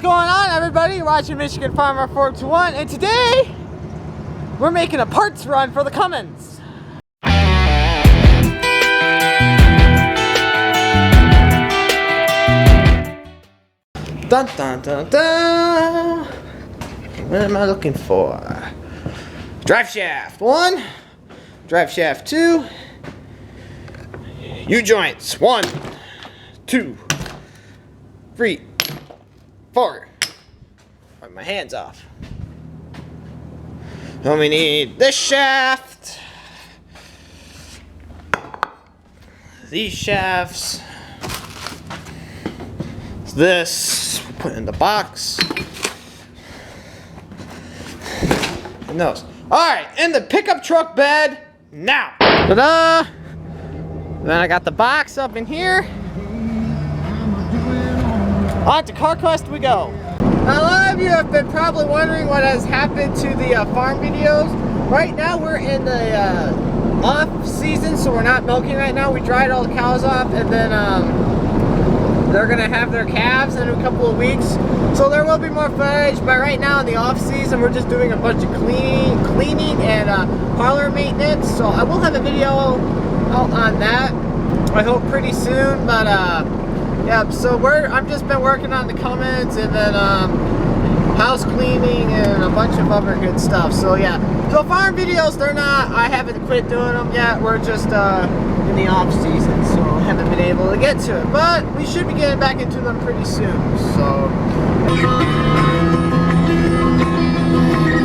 going on, everybody? You're watching Michigan Farmer 421, and today we're making a parts run for the Cummins. Dun dun dun dun. What am I looking for? Drive shaft 1, drive shaft 2, U-joints 1, 2, 3, 4. Wipe my hands off. Then we need this shaft, these shafts, this, put in the box, and those. Alright, in the pickup truck bed now. Ta-da! Then I got the box up in here. On to CarQuest we go. Now, a lot of you have been probably wondering what has happened to the farm videos. Right now we're in the off season, so we're not milking right now. We dried all the cows off, and then they're gonna have their calves in a couple of weeks. So there will be more footage, but right now in the off season we're just doing a bunch of cleaning and parlor maintenance. So I will have a video out on that, I hope pretty soon, but yeah, so I've just been working on the Cummins and then house cleaning and a bunch of other good stuff. So yeah, so farm videos, I haven't quit doing them yet. We're just in the off season, so I haven't been able to get to it, but we should be getting back into them pretty soon. So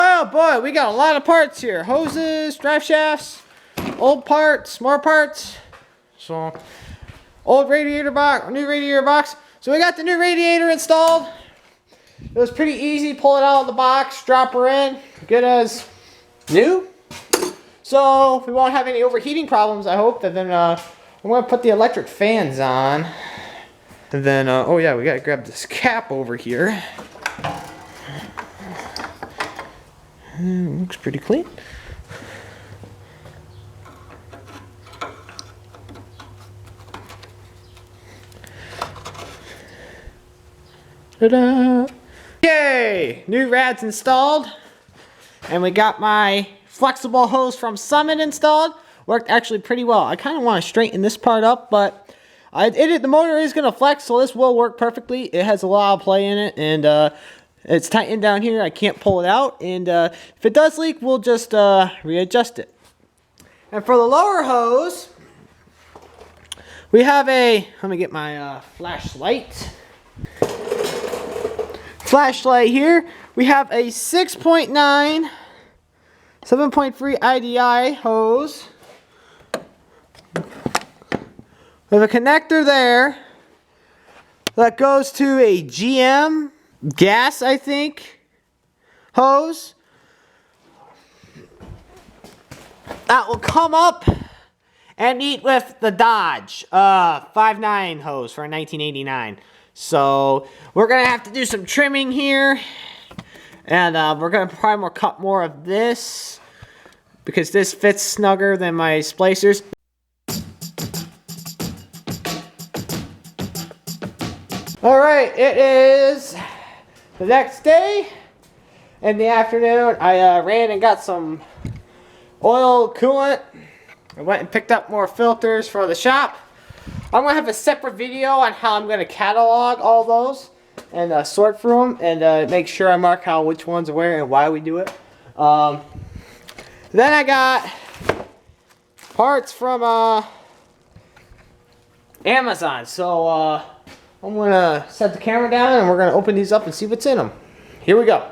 oh boy, we got a lot of parts here: hoses, drive shafts, old parts, more parts. So old radiator box, new radiator box. So we got the new radiator installed. It was pretty easy. Pull it out of the box, drop her in, good as new. So we won't have any overheating problems, I hope. And then I'm gonna put the electric fans on. And then oh yeah, we gotta grab this cap over here. Looks pretty clean. Ta-da! Yay! New rads installed. And we got my flexible hose from Summit installed. Worked actually pretty well. I kind of want to straighten this part up, but the motor is going to flex, so this will work perfectly. It has a lot of play in it, and it's tightened down here. I can't pull it out, and if it does leak, we'll just readjust it. And for the lower hose, we have let me get my flashlight here. We have a 6.9 7.3 IDI hose with a connector there that goes to a GM gas, I think, hose that will come up and meet with the Dodge 5.9 hose for a 1989. So we're gonna have to do some trimming here, and we're gonna probably cut more of this because this fits snugger than my splicers. All right, it is the next day in the afternoon. I ran and got some oil coolant. I went and picked up more filters for the shop. I'm going to have a separate video on how I'm going to catalog all those and sort through them and make sure I mark which ones are where and why we do it. Then I got parts from Amazon. So I'm going to set the camera down and we're going to open these up and see what's in them. Here we go.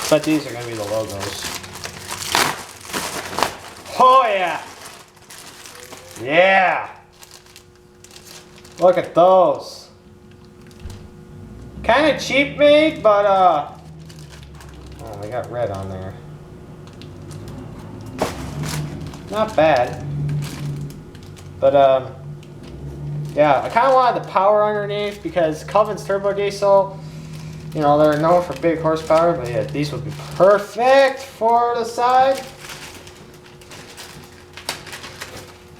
But these are going to be the logos. Oh yeah! Yeah! Look at those. Kind of cheap made, but oh, they got red on there. Not bad. But yeah, I kind of wanted the power underneath because Cummins turbo diesel, you know, they're known for big horsepower, but yeah, these would be perfect for the side.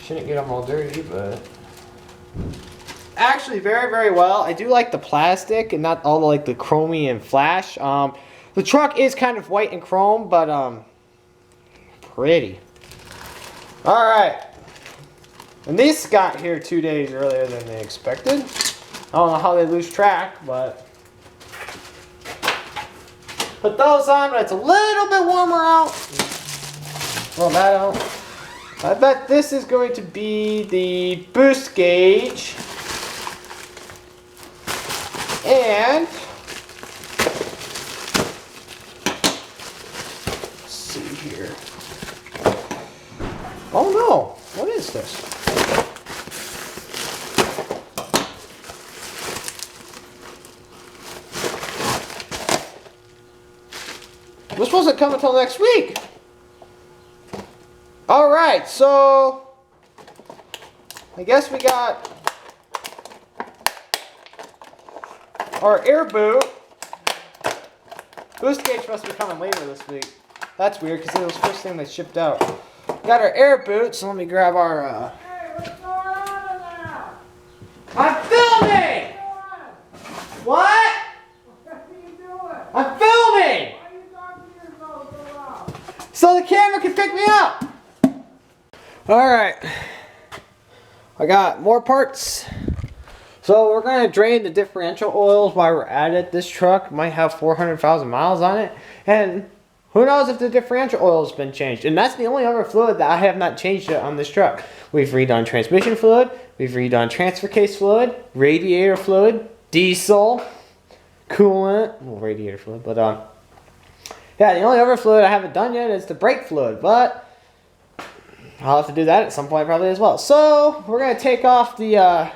Shouldn't get them all dirty, but actually very, very well. I do like the plastic and not all the, like the chromey and flash. The truck is kind of white and chrome, but pretty. All right. And these got here 2 days earlier than they expected. I don't know how they lose track, but put those on when it's a little bit warmer out. Roll that out. I bet this is going to be the boost gauge. And let's see here. Oh no, what is this? This wasn't coming until next week. All right, so I guess we got our air boot. Boost gauge must be coming later this week. That's weird because it was the first thing that shipped out. We got our air boot, so let me grab our. Hey, what's going on in there? I'm filming. What? What are you doing? I'm filming. Why are you talking to yourself so loud? So the camera can pick me up. All right. I got more parts. So we're going to drain the differential oils while we're at it. This truck might have 400,000 miles on it. And who knows if the differential oil has been changed. And that's the only other fluid that I have not changed yet on this truck. We've redone transmission fluid. We've redone transfer case fluid. Radiator fluid. Diesel. Coolant. Well, radiator fluid. But yeah, the only other fluid I haven't done yet is the brake fluid. But I'll have to do that at some point probably as well. So we're going to take off the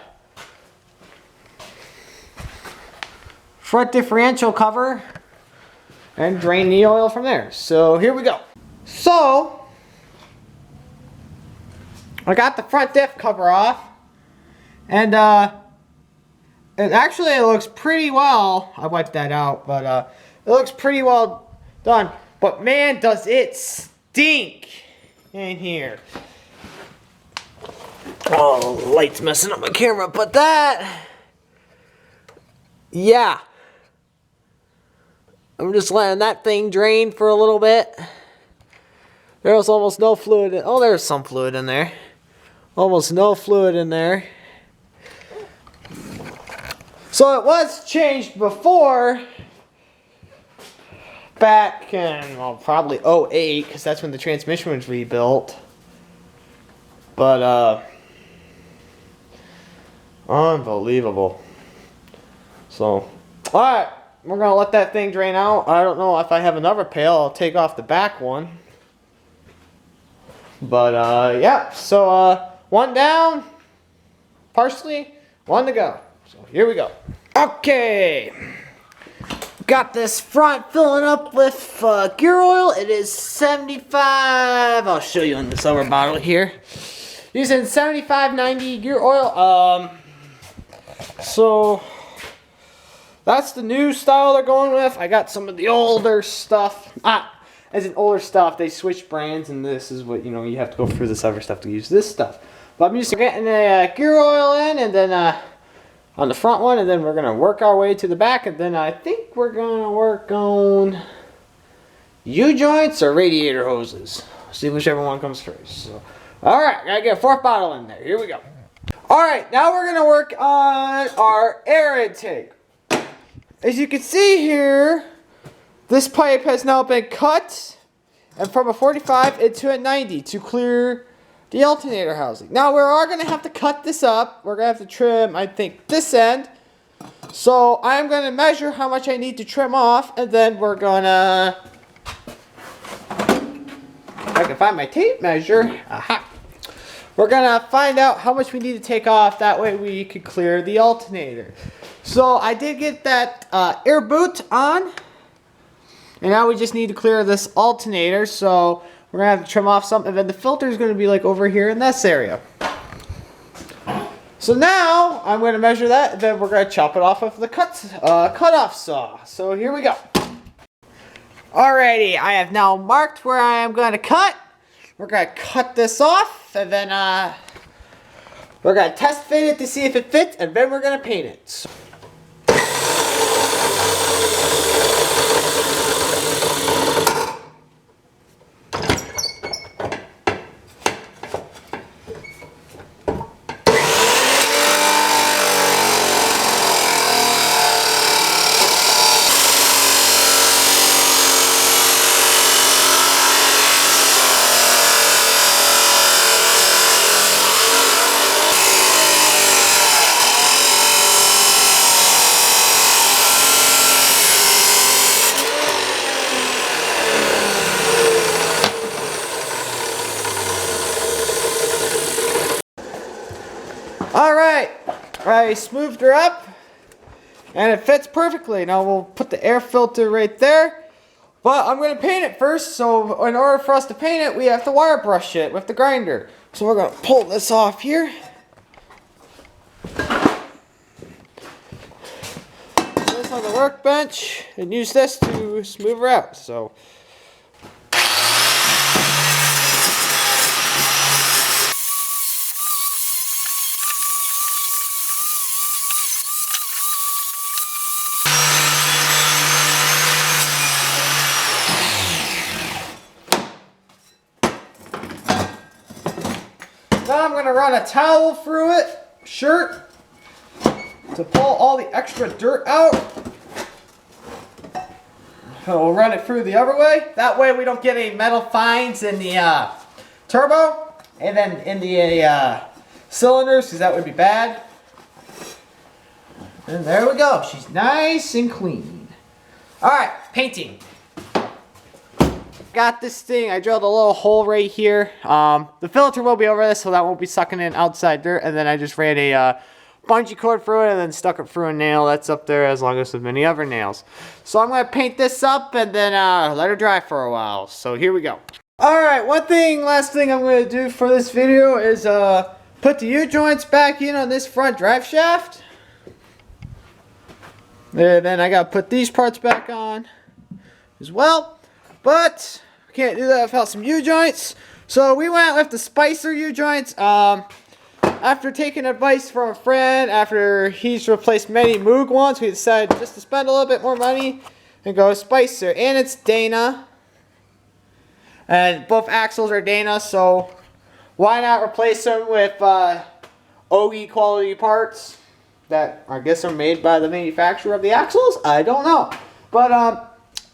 front differential cover and drain the oil from there. So here we go. So I got the front diff cover off, and it looks pretty well. I wiped that out, but it looks pretty well done. But man, does it stink in here. Oh, the light's messing up my camera, but that, yeah. I'm just letting that thing drain for a little bit. There was almost no fluid in, oh, there's some fluid in there. Almost no fluid in there. So it was changed before, back in, well, probably 08, because that's when the transmission was rebuilt. But, unbelievable. So, alright, we're going to let that thing drain out. I don't know if I have another pail. I'll take off the back one. But, yeah, so, one down, partially, one to go. So, here we go. Okay. Got this front filling up with gear oil. It is 75. I'll show you in this other bottle here. Using 75-90 gear oil. So that's the new style they're going with. I got some of the older stuff. As in older stuff, they switched brands, and this is what, you know, you have to go through this other stuff to use this stuff. But I'm just getting the gear oil in, and then on the front one, and then we're gonna work our way to the back, and then I think we're gonna work on U-joints or radiator hoses. See whichever one comes first. So, all right, gotta get a fourth bottle in there. Here we go. All right, now we're gonna work on our air intake. As you can see here, this pipe has now been cut, and from a 45 into a 90 to clear the alternator housing. Now we are going to have to cut this up. We're going to have to trim, I think, this end. So I'm going to measure how much I need to trim off, and then we're going to, if I can find my tape measure, aha. We're going to find out how much we need to take off. That way we can clear the alternator. So I did get that air boot on, and now we just need to clear this alternator. So we're going to have to trim off something, and then the filter is going to be like over here in this area. So now I'm going to measure that, and then we're going to chop it off with the cut-off saw. So here we go. Alrighty, I have now marked where I am going to cut. We're going to cut this off, and then We're gonna test fit it to see if it fits, and then we're gonna paint it. Alright, I smoothed her up and it fits perfectly. Now we'll put the air filter right there, but I'm going to paint it first. So in order for us to paint it, we have to wire brush it with the grinder. So we're going to pull this off here. Put this on the workbench and use this to smooth her out. So now I'm going to run a towel through it, shirt, to pull all the extra dirt out. So we'll run it through the other way. That way we don't get any metal fines in the turbo and then in the cylinders, because that would be bad. And there we go. She's nice and clean. Alright, painting. Got this thing, I drilled a little hole right here. The filter will be over this, so that won't be sucking in outside dirt. And then I just ran a bungee cord through it and then stuck it through a nail that's up there, as long as with many other nails. So I'm going to paint this up and then let her dry for a while. So here we go. Alright, last thing I'm going to do for this video is put the U-joints back in on this front drive shaft. And then I got to put these parts back on as well. But we can't do that without some U-joints. So we went with the Spicer U-joints. After taking advice from a friend, after he's replaced many Moog ones, we decided just to spend a little bit more money and go with Spicer. And it's Dana. And both axles are Dana, so why not replace them with OE quality parts that I guess are made by the manufacturer of the axles? I don't know. But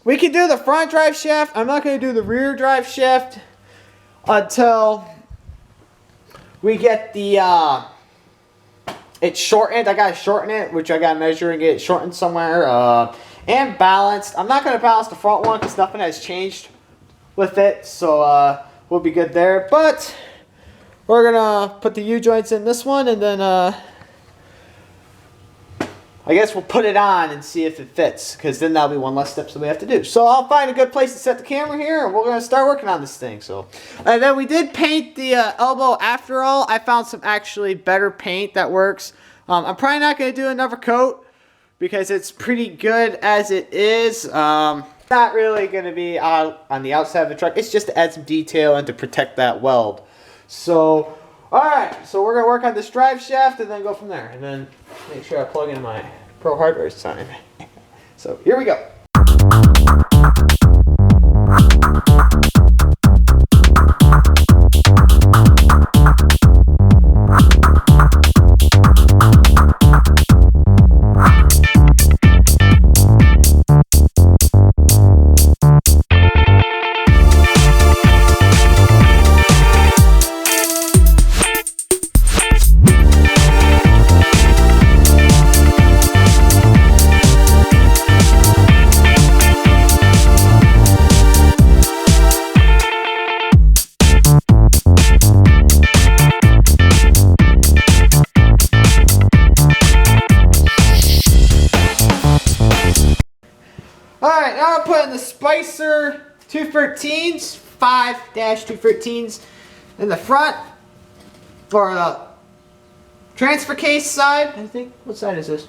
we can do the front drive shaft. I'm not going to do the rear drive shaft until we get the it shortened. I got to shorten it, which I got to measure and get it shortened somewhere. And balanced. I'm not going to balance the front one because nothing has changed with it. So we'll be good there. But we're going to put the U-joints in this one and then I guess we'll put it on and see if it fits, because then that'll be one less step that we have to do. So I'll find a good place to set the camera here, and we're going to start working on this thing. So, and then we did paint the elbow after all. I found some actually better paint that works. I'm probably not going to do another coat because it's pretty good as it is. Not really going to be out on the outside of the truck. It's just to add some detail and to protect that weld. So, alright, so we're going to work on this drive shaft and then go from there. And then make sure I plug in my Pro Hardware sign. So, here we go. Alright, now I'm putting the Spicer 213s, 5-213s in the front for the transfer case side. I think, what side is this?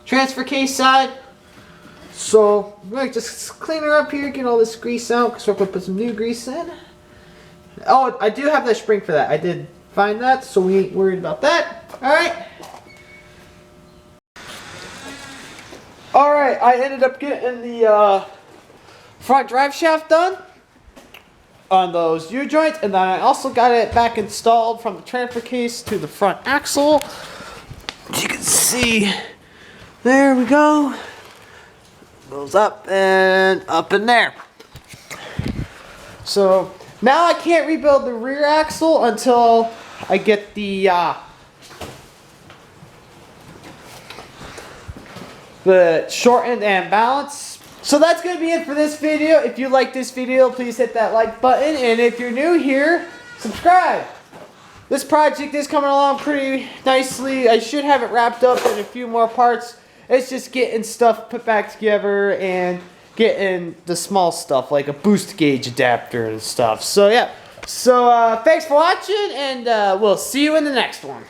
Transfer case side. So, I'm going to just clean her up here, get all this grease out, because we're going to put some new grease in. Oh, I do have the spring for that. I did find that, so we ain't worried about that. Alright. Alright, I ended up getting the front drive shaft done on those U-joints, and then I also got it back installed from the transfer case to the front axle. As you can see, there we go. Goes up and up in there. So now I can't rebuild the rear axle until I get the shortened and balanced. So that's going to be it for this video. If you like this video, please hit that like button. And if you're new here, subscribe. This project is coming along pretty nicely. I should have it wrapped up in a few more parts. It's just getting stuff put back together and getting the small stuff like a boost gauge adapter and stuff. So yeah. So thanks for watching, and we'll see you in the next one.